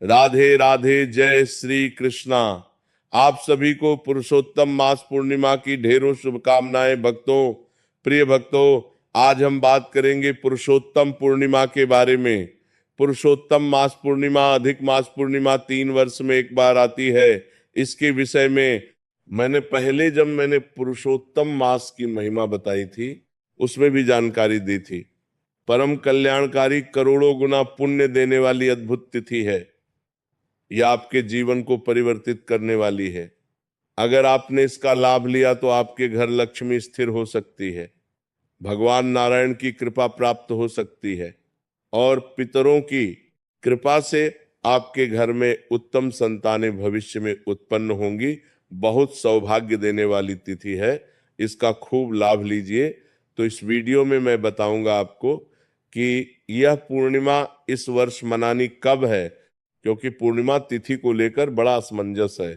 राधे राधे, जय श्री कृष्णा। आप सभी को पुरुषोत्तम मास पूर्णिमा की ढेरों शुभकामनाएं। भक्तों, प्रिय भक्तों, आज हम बात करेंगे पुरुषोत्तम पूर्णिमा के बारे में। पुरुषोत्तम मास पूर्णिमा, अधिक मास पूर्णिमा 3 वर्ष में एक बार आती है। इसके विषय में मैंने पहले, जब मैंने पुरुषोत्तम मास की महिमा बताई थी, उसमें भी जानकारी दी थी। परम कल्याणकारी, करोड़ों गुना पुण्य देने वाली अद्भुत तिथि है। यह आपके जीवन को परिवर्तित करने वाली है। अगर आपने इसका लाभ लिया तो आपके घर लक्ष्मी स्थिर हो सकती है, भगवान नारायण की कृपा प्राप्त हो सकती है, और पितरों की कृपा से आपके घर में उत्तम संतानें भविष्य में उत्पन्न होंगी। बहुत सौभाग्य देने वाली तिथि है, इसका खूब लाभ लीजिए। तो इस वीडियो में मैं बताऊंगा आपको कि यह पूर्णिमा इस वर्ष मनानी कब है, क्योंकि पूर्णिमा तिथि को लेकर बड़ा असमंजस है,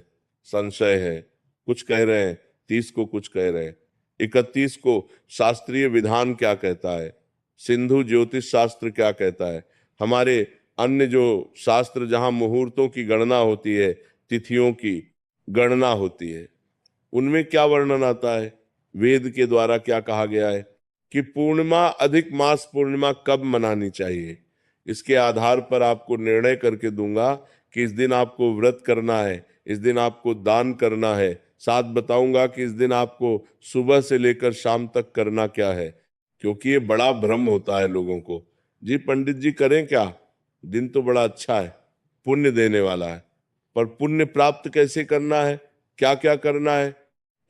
संशय है। कुछ कह रहे हैं 30 को, कुछ कह रहे हैं 31 को। शास्त्रीय विधान क्या कहता है, सिंधु ज्योतिष शास्त्र क्या कहता है, हमारे अन्य जो शास्त्र जहां मुहूर्तों की गणना होती है, तिथियों की गणना होती है, उनमें क्या वर्णन आता है, वेद के द्वारा क्या कहा गया है कि पूर्णिमा, अधिक मास पूर्णिमा कब मनानी चाहिए। इसके आधार पर आपको निर्णय करके दूंगा कि इस दिन आपको व्रत करना है, इस दिन आपको दान करना है। साथ बताऊंगा कि इस दिन आपको सुबह से लेकर शाम तक करना क्या है, क्योंकि ये बड़ा भ्रम होता है लोगों को। जी पंडित जी, करें क्या, दिन तो बड़ा अच्छा है, पुण्य देने वाला है, पर पुण्य प्राप्त कैसे करना है, क्या क्या करना है,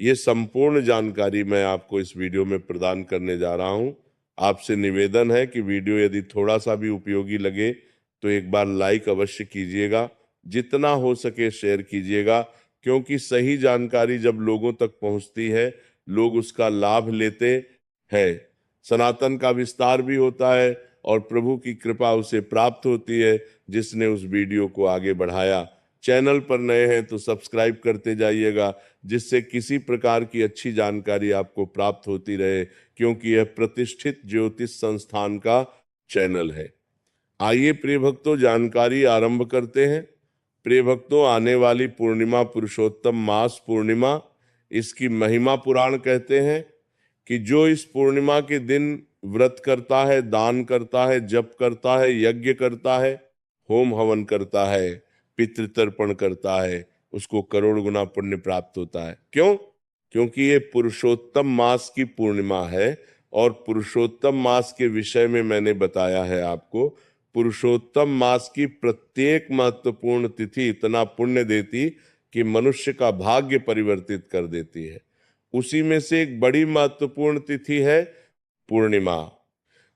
ये संपूर्ण जानकारी मैं आपको इस वीडियो में प्रदान करने जा रहा हूं। आपसे निवेदन है कि वीडियो यदि थोड़ा सा भी उपयोगी लगे तो एक बार लाइक अवश्य कीजिएगा, जितना हो सके शेयर कीजिएगा, क्योंकि सही जानकारी जब लोगों तक पहुंचती है, लोग उसका लाभ लेते हैं, सनातन का विस्तार भी होता है और प्रभु की कृपा उसे प्राप्त होती है जिसने उस वीडियो को आगे बढ़ाया। चैनल पर नए हैं तो सब्सक्राइब करते जाइएगा, जिससे किसी प्रकार की अच्छी जानकारी आपको प्राप्त होती रहे, क्योंकि यह प्रतिष्ठित ज्योतिष संस्थान का चैनल है। आइए प्रिय भक्तों, जानकारी आरंभ करते हैं। प्रिय भक्तों, आने वाली पूर्णिमा पुरुषोत्तम मास पूर्णिमा, इसकी महिमा पुराण कहते हैं कि जो इस पूर्णिमा के दिन व्रत करता है, दान करता है, जप करता है, यज्ञ करता है, होम हवन करता है, पितृतर्पण करता है, उसको करोड़ गुना पुण्य प्राप्त होता है। क्यों? क्योंकि ये पुरुषोत्तम मास की पूर्णिमा है। और पुरुषोत्तम मास के विषय में मैंने बताया है आपको, पुरुषोत्तम मास की प्रत्येक महत्वपूर्ण तिथि इतना पुण्य देती कि मनुष्य का भाग्य परिवर्तित कर देती है। उसी में से एक बड़ी महत्वपूर्ण तिथि है पूर्णिमा।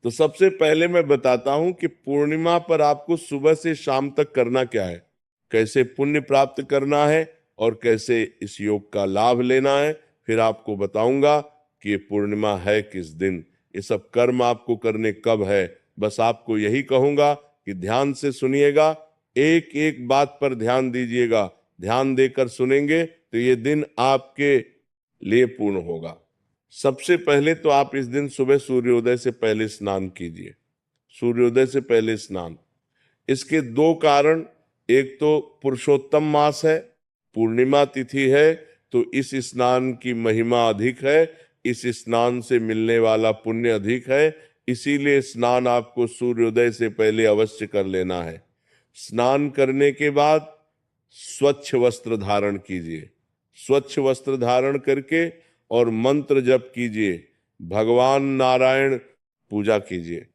तो सबसे पहले मैं बताता हूं कि पूर्णिमा पर आपको सुबह से शाम तक करना क्या है, कैसे पुण्य प्राप्त करना है और कैसे इस योग का लाभ लेना है। फिर आपको बताऊंगा कि ये पूर्णिमा है किस दिन, ये सब कर्म आपको करने कब है। बस आपको यही कहूंगा कि ध्यान से सुनिएगा, एक एक बात पर ध्यान दीजिएगा। ध्यान देकर सुनेंगे तो ये दिन आपके लिए पूर्ण होगा। सबसे पहले तो आप इस दिन सुबह सूर्योदय से पहले स्नान कीजिए, सूर्योदय से पहले स्नान। इसके दो कारण, एक तो पुरुषोत्तम मास है, पूर्णिमा तिथि है, तो इस स्नान की महिमा अधिक है, इस स्नान से मिलने वाला पुण्य अधिक है। इसीलिए स्नान आपको सूर्योदय से पहले अवश्य कर लेना है। स्नान करने के बाद स्वच्छ वस्त्र धारण कीजिए, स्वच्छ वस्त्र धारण करके और मंत्र जप कीजिए, भगवान नारायण पूजा कीजिए।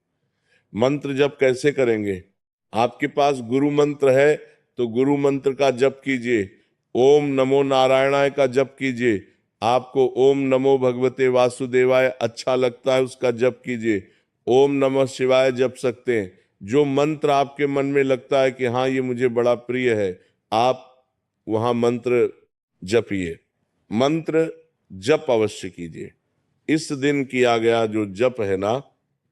मंत्र जप कैसे करेंगे? आपके पास गुरु मंत्र है तो गुरु मंत्र का जप कीजिए, ओम नमो नारायणाय का जप कीजिए। आपको ओम नमो भगवते वासुदेवाय अच्छा लगता है, उसका जप कीजिए। ओम नमः शिवाय जप सकते हैं। जो मंत्र आपके मन में लगता है कि हाँ ये मुझे बड़ा प्रिय है, आप वहां मंत्र जपिए, मंत्र जप अवश्य कीजिए। इस दिन किया गया जो जप है ना,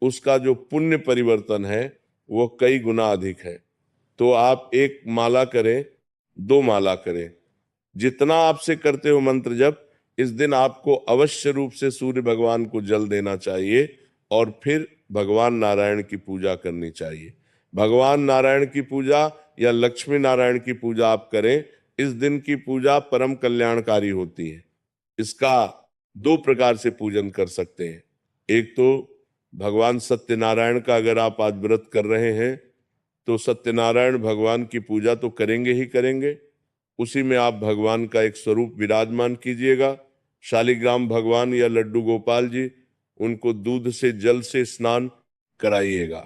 उसका जो पुण्य परिवर्तन है वो कई गुना अधिक है। तो आप एक माला करें, 2 माला करें, जितना आपसे करते हो मंत्र जप, इस दिन आपको अवश्य रूप से सूर्य भगवान को जल देना चाहिए और फिर भगवान नारायण की पूजा करनी चाहिए। भगवान नारायण की पूजा या लक्ष्मी नारायण की पूजा आप करें, इस दिन की पूजा परम कल्याणकारी होती है। इसका दो प्रकार से पूजन कर सकते हैं। एक तो भगवान सत्यनारायण का अगर आप आज व्रत कर रहे हैं तो सत्यनारायण भगवान की पूजा तो करेंगे ही करेंगे, उसी में आप भगवान का एक स्वरूप विराजमान कीजिएगा। शालिग्राम भगवान या लड्डू गोपाल जी, उनको दूध से जल से स्नान कराइएगा।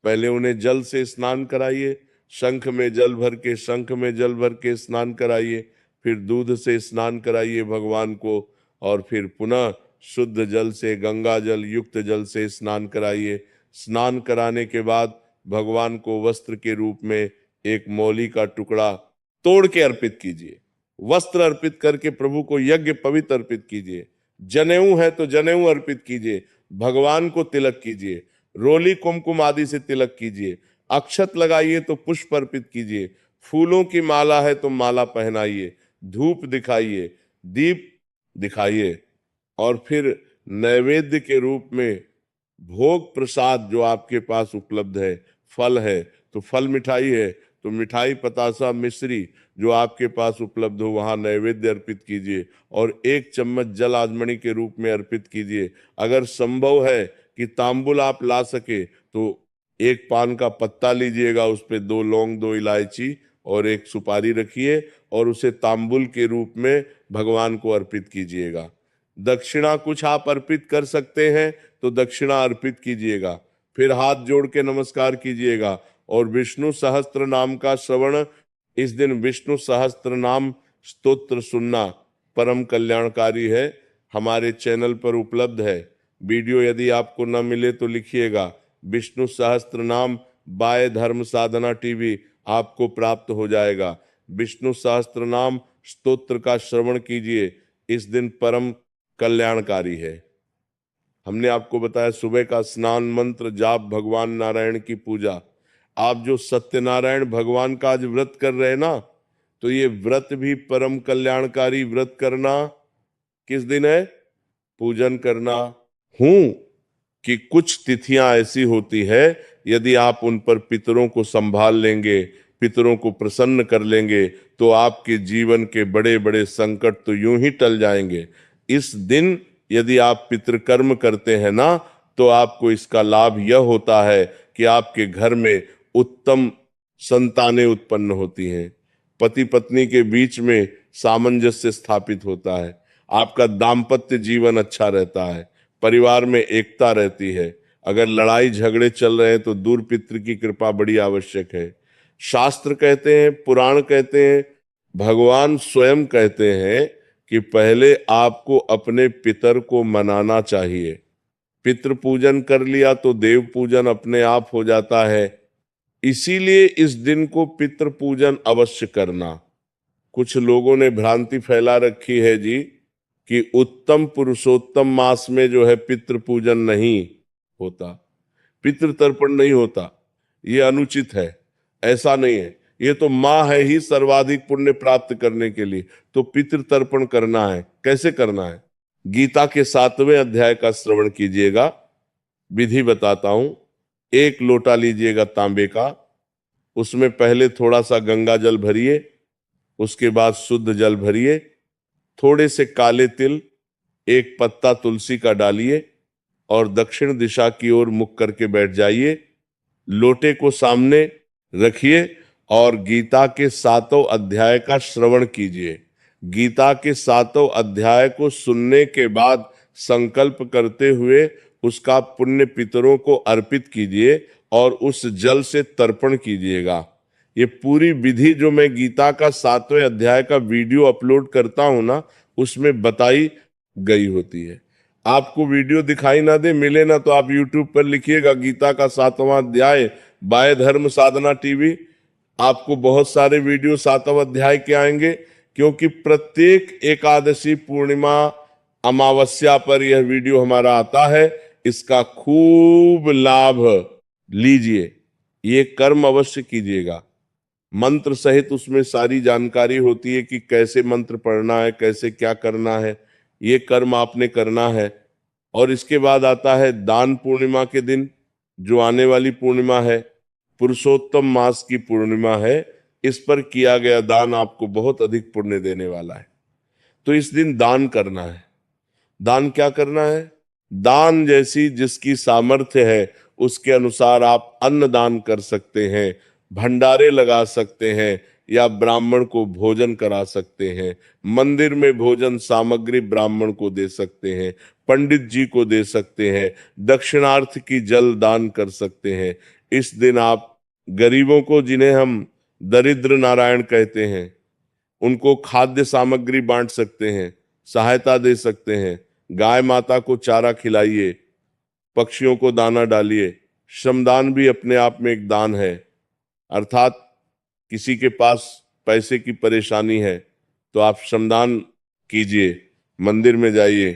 पहले उन्हें जल से स्नान कराइए, शंख में जल भर के, शंख में जल भर के स्नान कराइए, फिर दूध से स्नान कराइए भगवान को, और फिर पुनः शुद्ध जल से, गंगा जल युक्त जल से स्नान कराइए। स्नान कराने के बाद भगवान को वस्त्र के रूप में एक मौली का टुकड़ा तोड़ के अर्पित कीजिए। वस्त्र अर्पित करके प्रभु को यज्ञ पवित्र अर्पित कीजिए। जनेऊ है तो जनेऊ अर्पित कीजिए, भगवान को तिलक कीजिए, रोली कुमकुम आदि से तिलक कीजिए, अक्षत लगाइए तो पुष्प अर्पित कीजिए, फूलों की माला है तो माला पहनाइए, धूप दिखाइए, दीप दिखाइए, और फिर नैवेद्य के रूप में भोग प्रसाद जो आपके पास उपलब्ध है, फल है तो फल, मिठाई है तो मिठाई, पतासा, मिश्री जो आपके पास उपलब्ध हो वहां नैवेद्य अर्पित कीजिए, और एक चम्मच जल आजमनी के रूप में अर्पित कीजिए। अगर संभव है कि तांबुल आप ला सके तो एक पान का पत्ता लीजिएगा, उस पे 2 लौंग, 2 इलायची और एक सुपारी रखिए, और उसे तांबुल के रूप में भगवान को अर्पित कीजिएगा। दक्षिणा कुछ आप अर्पित कर सकते हैं तो दक्षिणा अर्पित कीजिएगा। फिर हाथ जोड़ के नमस्कार कीजिएगा, और विष्णु सहस्त्र नाम का श्रवण, इस दिन विष्णु सहस्त्र नाम स्तोत्र सुनना परम कल्याणकारी है। हमारे चैनल पर उपलब्ध है वीडियो, यदि आपको न मिले तो लिखिएगा विष्णु सहस्त्र नाम बाय धर्म साधना टीवी, आपको प्राप्त हो जाएगा। विष्णु सहस्त्र नाम स्तोत्र का श्रवण कीजिए, इस दिन परम कल्याणकारी है। हमने आपको बताया सुबह का स्नान, मंत्र जाप, भगवान नारायण की पूजा। आप जो सत्यनारायण भगवान का आज व्रत कर रहे हैं ना, तो ये व्रत भी परम कल्याणकारी व्रत करना किस दिन है? पूजन करना हूं कि कुछ तिथियां ऐसी होती है, यदि आप उन पर पितरों को संभाल लेंगे, पितरों को प्रसन्न कर लेंगे, तो आपके जीवन के बड़े बड़े संकट तो यूं ही टल जाएंगे। इस दिन यदि आप पितृकर्म करते हैं ना, तो आपको इसका लाभ यह होता है कि आपके घर में उत्तम संतानें उत्पन्न होती हैं, पति पत्नी के बीच में सामंजस्य स्थापित होता है, आपका दाम्पत्य जीवन अच्छा रहता है, परिवार में एकता रहती है। अगर लड़ाई झगड़े चल रहे हैं तो दूर पितृ की कृपा बड़ी आवश्यक है। शास्त्र कहते हैं, पुराण कहते हैं, भगवान स्वयं कहते हैं कि पहले आपको अपने पितर को मनाना चाहिए। पितृ पूजन कर लिया तो देव पूजन अपने आप हो जाता है। इसीलिए इस दिन को पितृ पूजन अवश्य करना। कुछ लोगों ने भ्रांति फैला रखी है जी कि उत्तम पुरुषोत्तम मास में जो है पितृ पूजन नहीं होता, पितृ तर्पण नहीं होता, ये अनुचित है। ऐसा नहीं है, ये तो माँ है ही सर्वाधिक पुण्य प्राप्त करने के लिए, तो पितृ तर्पण करना है। कैसे करना है? गीता के 7वें अध्याय का श्रवण कीजिएगा, विधि बताता हूं। 1 लोटा लीजिएगा तांबे का, उसमें पहले थोड़ा सा गंगा जल भरिए, उसके बाद शुद्ध जल भरिए, थोड़े से काले तिल, 1 पत्ता तुलसी का डालिए, और दक्षिण दिशा की ओर मुख करके बैठ जाइए। लोटे को सामने रखिए और गीता के 7वें अध्याय का श्रवण कीजिए। गीता के 7वें अध्याय को सुनने के बाद संकल्प करते हुए उसका पुण्य पितरों को अर्पित कीजिए और उस जल से तर्पण कीजिएगा। ये पूरी विधि जो मैं गीता का 7वें अध्याय का वीडियो अपलोड करता हूं ना, उसमें बताई गई होती है। आपको वीडियो दिखाई ना दे, मिले ना, तो आप YouTube पर लिखिएगा गीता का 7वां अध्याय बाय धर्म साधना टीवी, आपको बहुत सारे वीडियो 7वें अध्याय के आएंगे। क्योंकि प्रत्येक एकादशी, पूर्णिमा, अमावस्या पर यह वीडियो हमारा आता है। इसका खूब लाभ लीजिए, ये कर्म अवश्य कीजिएगा। मंत्र सहित उसमें सारी जानकारी होती है कि कैसे मंत्र पढ़ना है, कैसे क्या करना है, ये कर्म आपने करना है। और इसके बाद आता है दान पूर्णिमा के दिन, जो आने वाली पूर्णिमा है, पुरुषोत्तम मास की पूर्णिमा है। इस पर किया गया दान आपको बहुत अधिक पुण्य देने वाला है। तो इस दिन दान करना है। दान क्या करना है? दान जैसी जिसकी सामर्थ्य है उसके अनुसार आप अन्न दान कर सकते हैं, भंडारे लगा सकते हैं, या ब्राह्मण को भोजन करा सकते हैं। मंदिर में भोजन सामग्री ब्राह्मण को दे सकते हैं, पंडित जी को दे सकते हैं, दक्षिणार्थ की जल दान कर सकते हैं। इस दिन आप गरीबों को, जिन्हें हम दरिद्र नारायण कहते हैं, उनको खाद्य सामग्री बांट सकते हैं, सहायता दे सकते हैं। गाय माता को चारा खिलाइए, पक्षियों को दाना डालिए। श्रमदान भी अपने आप में एक दान है। अर्थात किसी के पास पैसे की परेशानी है तो आप श्रमदान कीजिए, मंदिर में जाइए,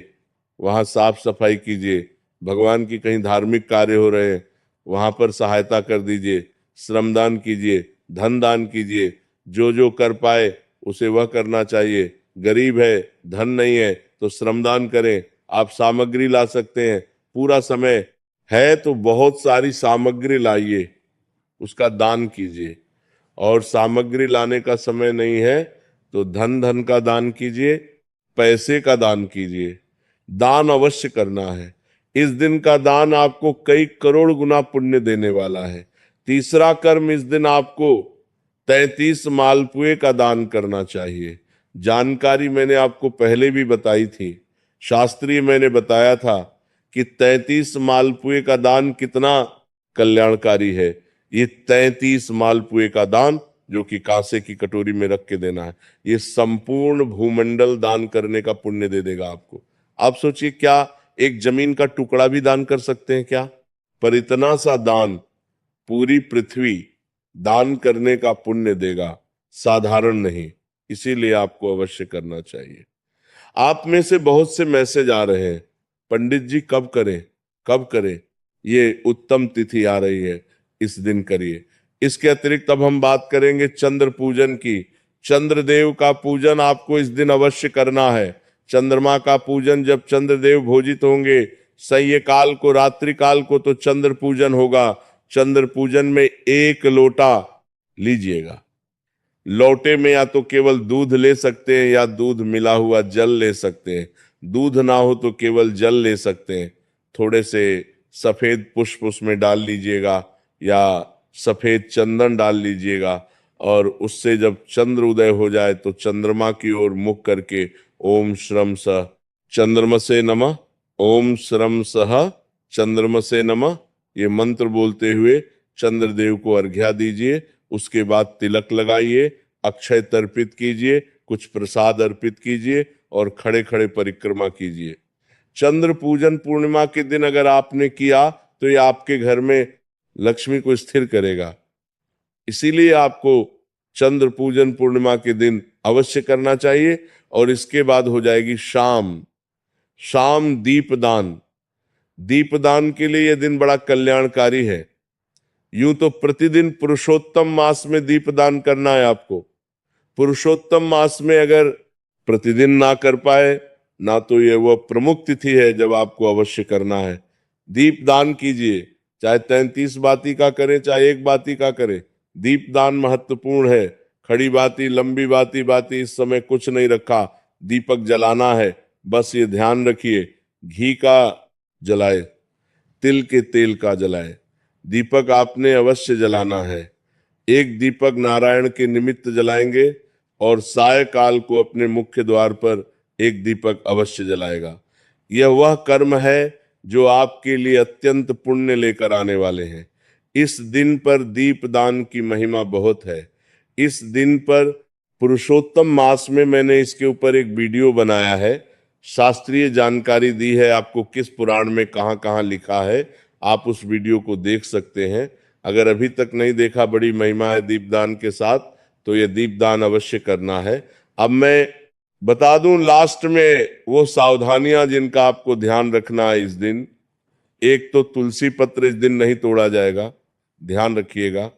वहां साफ सफाई कीजिए, भगवान की कहीं धार्मिक कार्य हो रहे हैं वहां पर सहायता कर दीजिए, श्रमदान कीजिए, धन दान कीजिए। जो जो कर पाए उसे वह करना चाहिए। गरीब है, धन नहीं है तो श्रमदान करें। आप सामग्री ला सकते हैं, पूरा समय है तो बहुत सारी सामग्री लाइए, उसका दान कीजिए। और सामग्री लाने का समय नहीं है तो धन का दान कीजिए, पैसे का दान कीजिए। दान अवश्य करना है। इस दिन का दान आपको कई करोड़ गुना पुण्य देने वाला है। तीसरा कर्म, इस दिन आपको 33 मालपुए का दान करना चाहिए। जानकारी मैंने आपको पहले भी बताई थी, शास्त्रीय मैंने बताया था कि 33 मालपुए का दान कितना कल्याणकारी है। ये 33 मालपुए का दान, जो कि कांसे की कटोरी में रख के देना है, ये संपूर्ण भूमंडल दान करने का पुण्य दे देगा आपको। आप सोचिए, क्या एक जमीन का टुकड़ा भी दान कर सकते हैं क्या? पर इतना सा दान पूरी पृथ्वी दान करने का पुण्य देगा, साधारण नहीं। इसीलिए आपको अवश्य करना चाहिए। आप में से बहुत से मैसेज आ रहे हैं, पंडित जी कब करें कब करें, ये उत्तम तिथि आ रही है, इस दिन करिए। इसके अतिरिक्त अब हम बात करेंगे चंद्र पूजन की। चंद्रदेव का पूजन आपको इस दिन अवश्य करना है। चंद्रमा का पूजन, जब चंद्रदेव भोजित होंगे सह्य काल को, रात्रि काल को, तो चंद्र पूजन होगा। चंद्र पूजन में 1 लोटा लीजिएगा। लोटे में या तो केवल दूध ले सकते हैं या दूध मिला हुआ जल ले सकते हैं। दूध ना हो तो केवल जल ले सकते हैं। थोड़े से सफेद पुष्प उसमें डाल लीजिएगा या सफेद चंदन डाल लीजिएगा, और उससे जब चंद्र उदय हो जाए तो चंद्रमा की ओर मुख करके ओम श्रम सह चंद्रमसे नमः, ओम श्रम सह चंद्रमसे नमः, ये मंत्र बोलते हुए चंद्रदेव को अर्घ्या दीजिए। उसके बाद तिलक लगाइए, अक्षय तर्पित कीजिए, कुछ प्रसाद अर्पित कीजिए और खड़े खड़े परिक्रमा कीजिए। चंद्र पूजन पूर्णिमा के दिन अगर आपने किया तो ये आपके घर में लक्ष्मी को स्थिर करेगा। इसीलिए आपको चंद्र पूजन पूर्णिमा के दिन अवश्य करना चाहिए। और इसके बाद हो जाएगी शाम। शाम दीपदान। दीपदान के लिए यह दिन बड़ा कल्याणकारी है। यूं तो प्रतिदिन पुरुषोत्तम मास में दीपदान करना है आपको। पुरुषोत्तम मास में अगर प्रतिदिन ना कर पाए ना, तो यह वह प्रमुख तिथि है जब आपको अवश्य करना है। दीपदान कीजिए, चाहे 33 बाती का करें चाहे 1 बाती का करें। दीपदान महत्वपूर्ण है। खड़ी बाती, लंबी बाती, बाती इस समय कुछ नहीं रखा, दीपक जलाना है। बस ये ध्यान रखिए, घी का जलाए, तिल के तेल का जलाए, दीपक आपने अवश्य जलाना है। एक दीपक नारायण के निमित्त जलाएंगे और सायकाल को अपने मुख्य द्वार पर एक दीपक अवश्य जलाएगा। यह वह कर्म है जो आपके लिए अत्यंत पुण्य लेकर आने वाले हैं। इस दिन पर दीपदान की महिमा बहुत है। इस दिन पर पुरुषोत्तम मास में मैंने इसके ऊपर एक वीडियो बनाया है, शास्त्रीय जानकारी दी है आपको, किस पुराण में कहाँ कहाँ लिखा है। आप उस वीडियो को देख सकते हैं। अगर अभी तक नहीं देखा, बड़ी महिमा है दीपदान के साथ, तो यह दीपदान अवश्य करना है। अब मैं बता दूं लास्ट में वो सावधानियां जिनका आपको ध्यान रखना है इस दिन। एक तो तुलसी पत्र इस दिन नहीं तोड़ा जाएगा, ध्यान रखिएगा।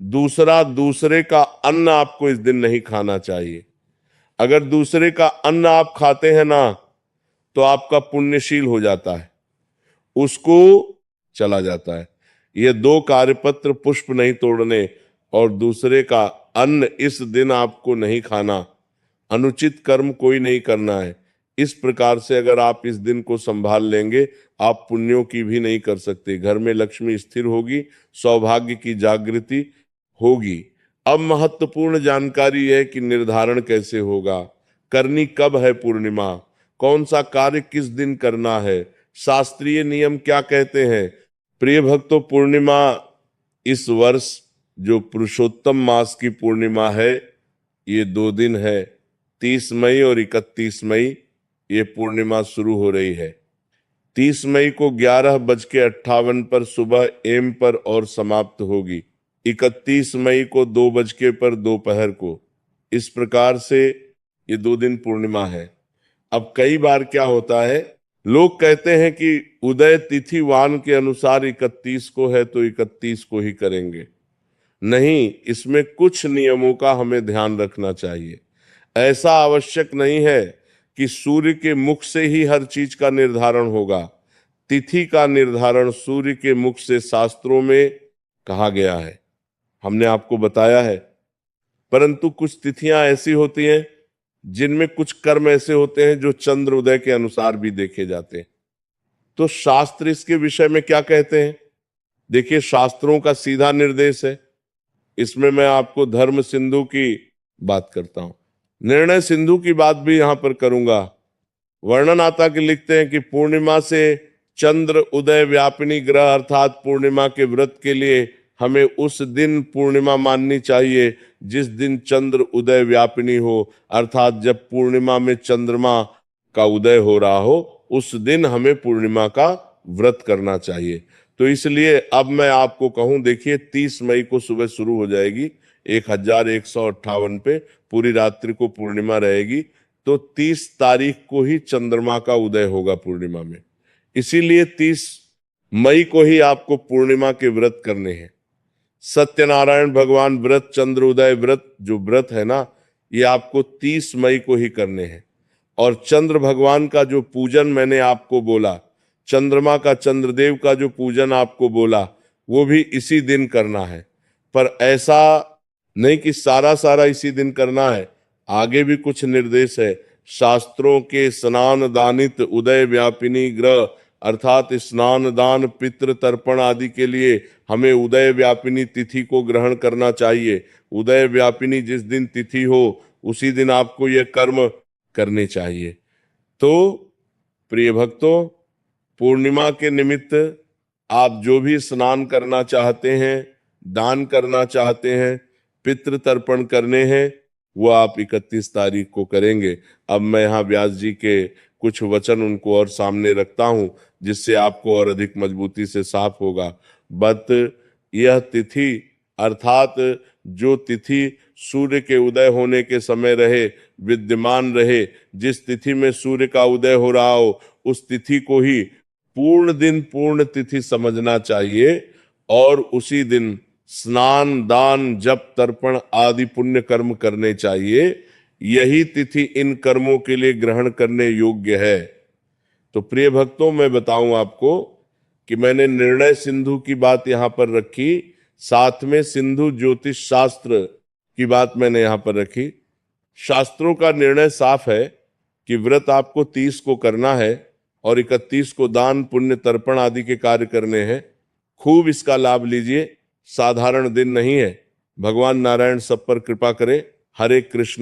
दूसरा, दूसरे का अन्न आपको इस दिन नहीं खाना चाहिए। अगर दूसरे का अन्न आप खाते हैं ना, तो आपका पुण्यशील हो जाता है, उसको चला जाता है। ये 2 कार्यपत्र, पुष्प नहीं तोड़ने और दूसरे का अन्न इस दिन आपको नहीं खाना, अनुचित कर्म कोई नहीं करना है। इस प्रकार से अगर आप इस दिन को संभाल लेंगे, आप पुण्यों की भी नहीं कर सकते। घर में लक्ष्मी स्थिर होगी, सौभाग्य की जागृति होगी। अब महत्वपूर्ण जानकारी है कि निर्धारण कैसे होगा, करनी कब है पूर्णिमा, कौन सा कार्य किस दिन करना है, शास्त्रीय नियम क्या कहते हैं। प्रिय भक्तों, पूर्णिमा इस वर्ष जो पुरुषोत्तम मास की पूर्णिमा है, ये 2 दिन है, 30 मई और 31 मई ये पूर्णिमा शुरू हो रही है। 30 मई को 11:58 पर सुबह एम पर और समाप्त होगी। 31 मई को 2 बजे पर दोपहर को। इस प्रकार से ये 2 दिन पूर्णिमा है। अब कई बार क्या होता है, लोग कहते हैं कि उदय तिथि वान के अनुसार 31 को है तो 31 को ही करेंगे। नहीं, इसमें कुछ नियमों का हमें ध्यान रखना चाहिए। ऐसा आवश्यक नहीं है कि सूर्य के मुख से ही हर चीज का निर्धारण होगा। तिथि का निर्धारण सूर्य के मुख से शास्त्रों में कहा गया है, हमने आपको बताया है। परंतु कुछ तिथियां ऐसी होती हैं जिनमें कुछ कर्म ऐसे होते हैं जो चंद्र उदय के अनुसार भी देखे जाते हैं। तो शास्त्र इसके विषय में क्या कहते हैं? देखिए, शास्त्रों का सीधा निर्देश है। इसमें मैं आपको धर्म सिंधु की बात करता हूं, निर्णय सिंधु की बात भी यहां पर करूंगा। वर्णन आता कि लिखते हैं कि पूर्णिमा से चंद्र उदय व्यापिनी ग्रह अर्थात पूर्णिमा के व्रत के लिए हमें उस दिन पूर्णिमा माननी चाहिए जिस दिन चंद्र उदय व्यापिनी हो, अर्थात जब पूर्णिमा में चंद्रमा का उदय हो रहा हो, उस दिन हमें पूर्णिमा का व्रत करना चाहिए। तो इसलिए अब मैं आपको कहूं, देखिए 30 मई को सुबह शुरू हो जाएगी, 1158 पे पूरी रात्रि को पूर्णिमा रहेगी, तो 30 तारीख को ही चंद्रमा का उदय होगा पूर्णिमा में। इसीलिए 30 मई को ही आपको पूर्णिमा के व्रत करने हैं। सत्यनारायण भगवान व्रत, चंद्र उदय व्रत जो व्रत है ना, ये आपको 30 मई को ही करने हैं। और चंद्र भगवान का जो पूजन मैंने आपको बोला, चंद्रमा का, चंद्रदेव का जो पूजन आपको बोला, वो भी इसी दिन करना है। पर ऐसा नहीं कि सारा इसी दिन करना है, आगे भी कुछ निर्देश है। शास्त्रों के स्नान दानित उदय व्यापिनी ग्रह अर्थात स्नान दान पितृ तर्पण आदि के लिए हमें उदय व्यापिनी तिथि को ग्रहण करना चाहिए। उदय व्यापिनी जिस दिन तिथि हो उसी दिन आपको यह कर्म करने चाहिए। तो प्रिय भक्तों, पूर्णिमा के निमित्त आप जो भी स्नान करना चाहते हैं, दान करना चाहते हैं, पितृ तर्पण करने हैं, वो आप 31 तारीख को करेंगे। अब मैं यहाँ व्यास जी के कुछ वचन उनको और सामने रखता हूं, जिससे आपको और अधिक मजबूती से साफ होगा। बत यह तिथि अर्थात जो तिथि सूर्य के उदय होने के समय रहे, विद्यमान रहे, जिस तिथि में सूर्य का उदय हो रहा हो, उस तिथि को ही पूर्ण दिन पूर्ण तिथि समझना चाहिए और उसी दिन स्नान दान जप तर्पण आदि पुण्य कर्म करने चाहिए। यही तिथि इन कर्मों के लिए ग्रहण करने योग्य है। तो प्रिय भक्तों, मैं बताऊं आपको कि मैंने निर्णय सिंधु की बात यहां पर रखी, साथ में सिंधु ज्योतिष शास्त्र की बात मैंने यहां पर रखी। शास्त्रों का निर्णय साफ है कि व्रत आपको 30 को करना है और 31 को दान पुण्य तर्पण आदि के कार्य करने हैं। खूब इसका लाभ लीजिए, साधारण दिन नहीं है। भगवान नारायण सब पर कृपा करे। हरे कृष्ण।